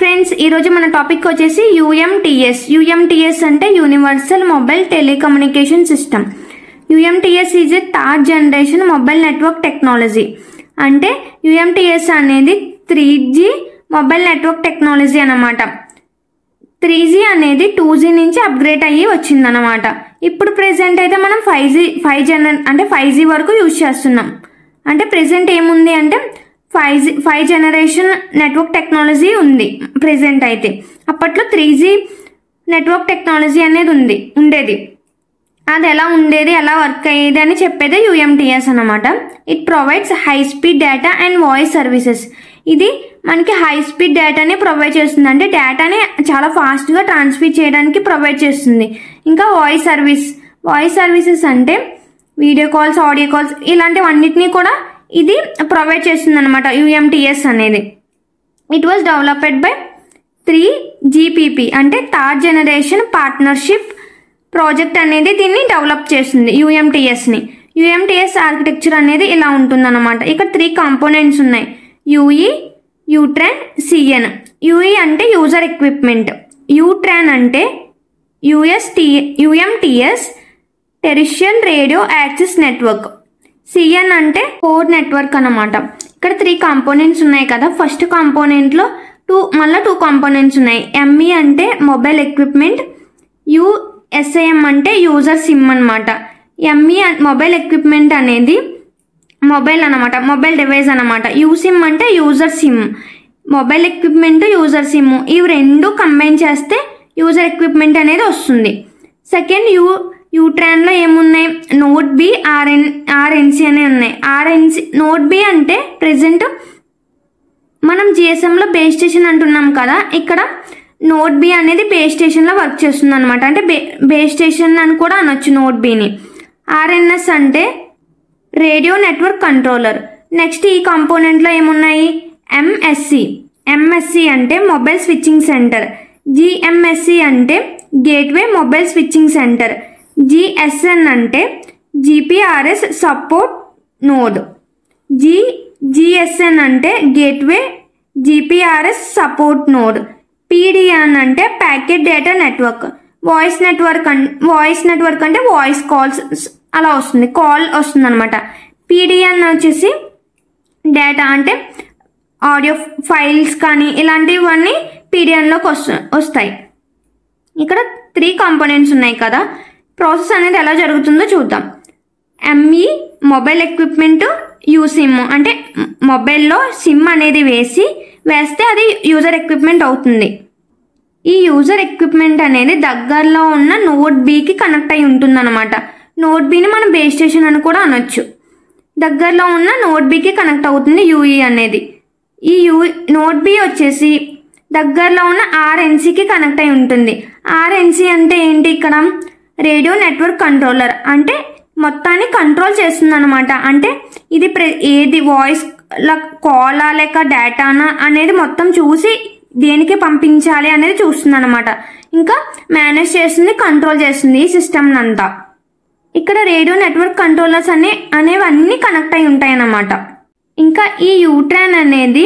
Friends, ఈరోజు మన topic వచ్చేసి యూఎంటీఎస్ అంటే universal mobile telecommunication system. UMTS is a third generation mobile network technology. అంటే యూఎంటీఎస్ అనేది 3G మొబైల్ నెట్వర్క్ టెక్నాలజీ అన్నమాట. 3G అనేది 2G నుంచి అప్గ్రేడ్ అయ్యి వచ్చిందన్నమాట. ఇప్పుడు ప్రెసెంట్ అయితే మనం 5G వరకు యూజ్ చేస్తున్నాం. అంటే ప్రెసెంట్ ఏముంది అంటే 5 జనరేషన్ నెట్వర్క్ టెక్నాలజీ ఉంది ప్రెసెంట్ అయితే. అప్పట్లో 3G నెట్వర్క్ టెక్నాలజీ అనేది ఉండేది. అది ఎలా ఉండేది, ఎలా వర్క్ అయ్యేది అని చెప్పేదే యూఎంటీఎస్ అన్నమాట. It provides high speed data and voice services. ఇది మనకి హై స్పీడ్ డేటాని ప్రొవైడ్ చేస్తుంది. అంటే డేటాని చాలా ఫాస్ట్గా ట్రాన్స్ఫర్ చేయడానికి ప్రొవైడ్ చేస్తుంది. ఇంకా వాయిస్ సర్వీసెస్ అంటే వీడియో కాల్స్, ఆడియో కాల్స్ ఇలాంటివన్నిటినీ కూడా ఇది ప్రొవైడ్ చేస్తుంది అనమాట యూఎంటీఎస్ అనేది. It was developed by 3GPP అంటే థర్డ్ జనరేషన్ పార్ట్నర్షిప్ ప్రాజెక్ట్ అనేది దీన్ని డెవలప్ చేస్తుంది యూఎంటీఎస్ని. యూఎంటీఎస్ ఆర్కిటెక్చర్ అనేది ఇలా ఉంటుందన్నమాట. ఇక్కడ 3 కాంపోనెంట్స్ ఉన్నాయి: యూఈ, యూట్రాన్, సిఎన్. యూఈ అంటే యూజర్ ఎక్విప్మెంట్, యూట్రాన్ అంటే UMTS terrestrial radio access network, CN అంటే కోర్ నెట్వర్క్ అన్నమాట. ఇక్కడ 3 కాంపోనెంట్స్ ఉన్నాయి కదా. ఫస్ట్ కాంపోనెంట్లో 2 కాంపోనెంట్స్ ఉన్నాయి. ఎంఈ అంటే మొబైల్ ఎక్విప్మెంట్, యూఎస్ఐఎం అంటే యూజర్ సిమ్ అనమాట. ఎంఈ మొబైల్ ఎక్విప్మెంట్ అనేది మొబైల్ అనమాట, మొబైల్ డివైస్ అనమాట. యూసిమ్ అంటే user SIM. Mobile equipment, user SIM ఇవి రెండు కంబైన్ చేస్తే యూజర్ ఎక్విప్మెంట్ అనేది వస్తుంది. సెకండ్ యూట్రాన్లో ఏమున్నాయి? నోడ్ బి, ఆర్ఎన్సి అనే ఉన్నాయి. నోడ్ బి అంటే ప్రెసెంట్ మనం జిఎస్ఎంలో బేస్ స్టేషన్ అంటున్నాం కదా, ఇక్కడ నోడ్ బి అనేది బేస్ స్టేషన్లో వర్క్ చేస్తుంది అనమాట. అంటే బేస్ స్టేషన్ అని కూడా అనొచ్చు నోడ్ బిని. ఆర్ఎన్ఎస్ అంటే రేడియో నెట్వర్క్ కంట్రోలర్. నెక్స్ట్ ఈ కాంపోనెంట్లో ఏమున్నాయి? ఎంఎస్సి అంటే మొబైల్ స్విచ్చింగ్ సెంటర్. జిఎంఎస్సి అంటే gateway mobile switching centre. GSN అంటే జిపిఆర్ఎస్ సపోర్ట్ నోడ్. జిఎస్ఎన్ అంటే gateway GPRS support node. PDN అంటే packet data network. Voice network అంటే వాయిస్ కాల్స్ అలా వస్తుంది, కాల్ వస్తుంది అనమాట. పీడిఎన్ వచ్చేసి డేటా అంటే ఆడియో ఫైల్స్ కానీ ఇలాంటివన్నీ పీడిఎన్లోకి వస్తాయి. ఇక్కడ 3 కాంపోనెంట్స్ ఉన్నాయి కదా. ప్రాసెస్ అనేది ఎలా జరుగుతుందో చూద్దాం. ఎంఈ మొబైల్ ఎక్విప్మెంట్, యూసిమ్ అంటే మొబైల్లో సిమ్ అనేది వేస్తే అది యూజర్ ఎక్విప్మెంట్ అవుతుంది. ఈ యూజర్ ఎక్విప్మెంట్ అనేది దగ్గరలో ఉన్న నోడ్ బికి కనెక్ట్ అయి ఉంటుంది అనమాట. నోడ్ బిని మనం బేస్ స్టేషన్ అని కూడా అనొచ్చు. దగ్గరలో ఉన్న నోడ్ బికి కనెక్ట్ అవుతుంది యూఈ అనేది. ఈ నోడ్ బి వచ్చేసి దగ్గరలో ఉన్న ఆర్ఎన్సికి కనెక్ట్ అయి ఉంటుంది. ఆర్ఎన్సి అంటే ఏంటి? ఇక్కడ రేడియో నెట్వర్క్ కంట్రోలర్. అంటే మొత్తాన్ని కంట్రోల్ చేస్తుంది అనమాట. అంటే ఇది ఏది వాయిస్ కాలా లేక డేటానా అనేది మొత్తం చూసి దేనికి పంపించాలి అనేది చూస్తుంది అనమాట. ఇంకా మేనేజ్ చేస్తుంది, కంట్రోల్ చేస్తుంది ఈ సిస్టమ్ అంతా. ఇక్కడ రేడియో నెట్వర్క్ కంట్రోలర్స్ అనేవన్నీ కనెక్ట్ అయి ఉంటాయి అన్నమాట. ఇంకా ఈ యూట్రాన్ అనేది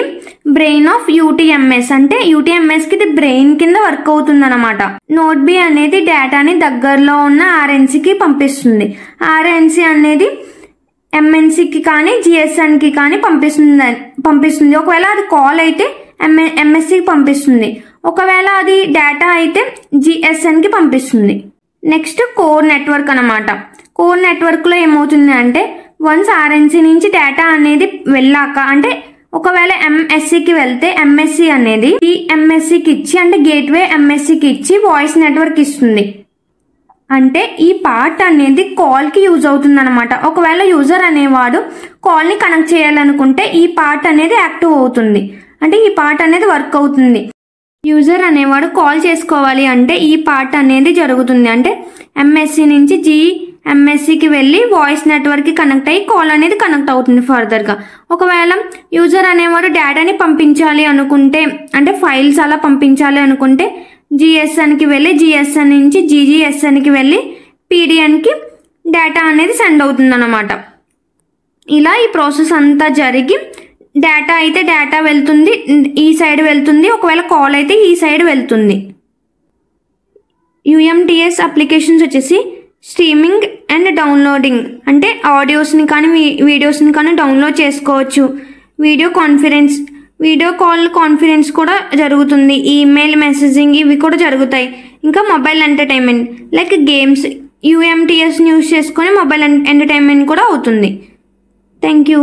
బ్రెయిన్ ఆఫ్ యూటీఎంఎస్. అంటే యూటీఎంఎస్కి ఇది బ్రెయిన్ కింద వర్క్ అవుతుంది అనమాట. నోడ్ బి అనేది డేటాని దగ్గరలో ఉన్న ఆర్ఎన్సికి పంపిస్తుంది. ఆర్ఎన్సి అనేది ఎంఎన్సికి కానీ జిఎస్ఎన్కి కానీ పంపిస్తుంది. ఒకవేళ అది కాల్ అయితే ఎంఎస్సికి పంపిస్తుంది. ఒకవేళ అది డేటా అయితే జిఎస్ఎన్కి పంపిస్తుంది. నెక్స్ట్ కోర్ నెట్వర్క్ అనమాట. కోర్ నెట్వర్క్లో ఏమవుతుంది అంటే వన్స్ ఆర్ఎన్సి నుంచి డేటా అనేది వెళ్ళాక, అంటే ఒకవేళ ఎంఎస్సికి వెళ్తే ఎంఎస్సి అనేది ఎంఎస్సికి ఇచ్చి, అంటే గేట్వే ఎంఎస్సికి ఇచ్చి వాయిస్ నెట్వర్క్ ఇస్తుంది. అంటే ఈ పార్ట్ అనేది కాల్కి యూజ్ అవుతుంది అనమాట. ఒకవేళ యూజర్ అనేవాడు కాల్ని కనెక్ట్ చేయాలనుకుంటే ఈ పార్ట్ అనేది యాక్టివ్ అవుతుంది. అంటే ఈ పార్ట్ అనేది వర్క్ అవుతుంది. యూజర్ అనేవాడు కాల్ చేసుకోవాలి అంటే ఈ పార్ట్ అనేది జరుగుతుంది. అంటే ఎంఎస్సి నుంచి ఎంఎస్సికి వెళ్ళి వాయిస్ నెట్వర్క్కి కనెక్ట్ అయ్యి కాల్ అనేది కనెక్ట్ అవుతుంది ఫర్దర్గా. ఒకవేళ యూజర్ అనేవాడు డేటాని పంపించాలి అనుకుంటే, అంటే ఫైల్స్ అలా పంపించాలి అనుకుంటే జిఎస్ఎన్కి వెళ్ళి, జిఎస్ఎన్ నుంచి జిజిఎస్ఎన్కి వెళ్ళి పీడిఎన్కి డేటా అనేది సెండ్ అవుతుంది అన్నమాట. ఇలా ఈ ప్రాసెస్ అంతా జరిగి డేటా అయితే డేటా వెళ్తుంది, ఈ సైడ్ వెళ్తుంది. ఒకవేళ కాల్ అయితే ఈ సైడ్ వెళ్తుంది. యూఎంటీఎస్ అప్లికేషన్స్ వచ్చేసి స్ట్రీమింగ్ అండ్ డౌన్లోడింగ్, అంటే ఆడియోస్ని కానీ వీడియోస్ని కానీ డౌన్లోడ్ చేసుకోవచ్చు. వీడియో కాల్ కాన్ఫరెన్స్ కూడా జరుగుతుంది. ఈమెయిల్ మెసేజింగ్ ఇవి కూడా జరుగుతాయి. ఇంకా మొబైల్ ఎంటర్టైన్మెంట్ లైక్ గేమ్స్, యూఎంటీఎస్ని యూజ్ చేసుకొని మొబైల్ ఎంటర్టైన్మెంట్ కూడా అవుతుంది. Thank you.